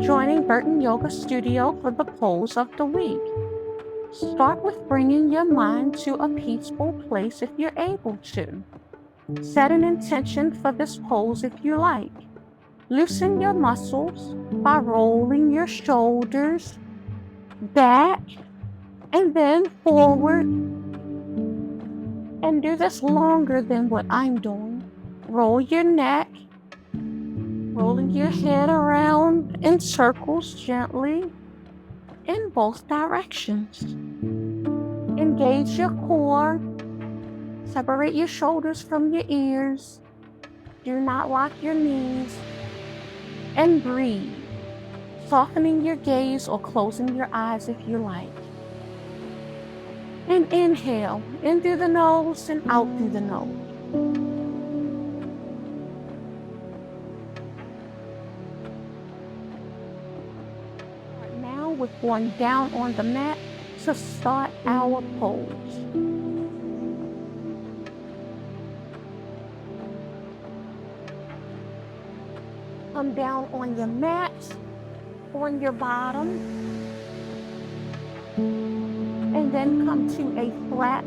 joining Burton Yoga Studio for the pose of the week. Start with bringing your mind to a peaceful place if you're able to. Set an intention for this pose if you like. Loosen your muscles by rolling your shoulders back and then forward. And do this longer than what I'm doing. Roll your neck, rolling your head around in circles gently in both directions. Engage your core. Separate your shoulders from your ears. Do not lock your knees. And breathe, softening your gaze or closing your eyes if you like. And inhale in through the nose and out through the nose. Now we're going down on the mat to start our pose. Come down on your mat, on your bottom, and then come to a flat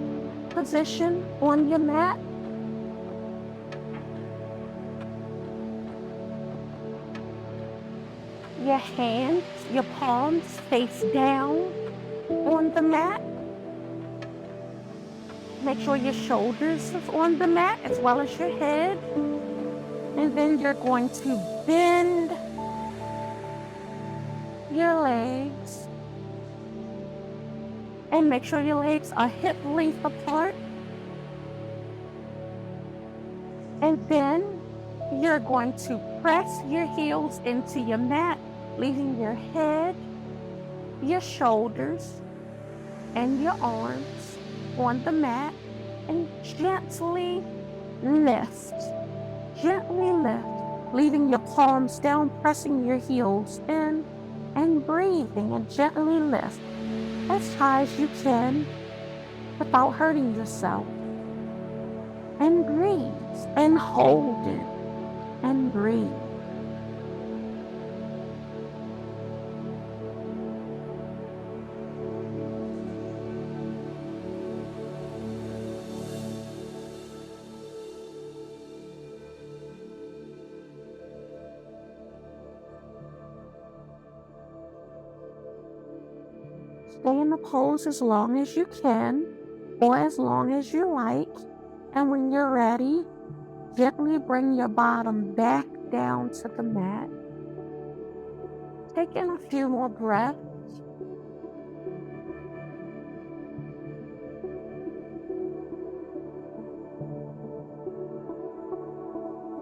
position on your mat. Your hands, your palms face down on the mat. Make sure your shoulders is on the mat as well as your head. And then you're going to bend your legs and make sure your legs are hip length apart. And then you're going to press your heels into your mat, leaving your head, your shoulders, and your arms on the mat, and gently lift. Gently lift, leaving your palms down, pressing your heels in, and breathing, and gently lift as high as you can without hurting yourself. And breathe, and hold it, and breathe. Stay in the pose as long as you can, or as long as you like. And when you're ready, gently bring your bottom back down to the mat. Take in a few more breaths.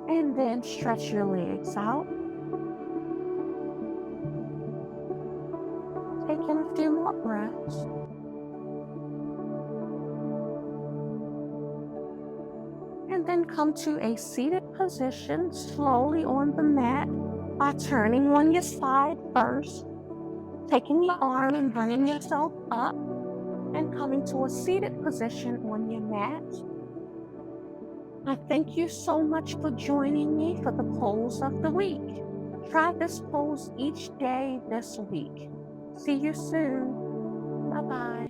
And then stretch your legs out. Take in a few more breaths. And then come to a seated position slowly on the mat by turning on your side first, taking your arm and bringing yourself up, and coming to a seated position on your mat. I thank you so much for joining me for the pose of the week. Try this pose each day this week. See you soon. Bye-bye.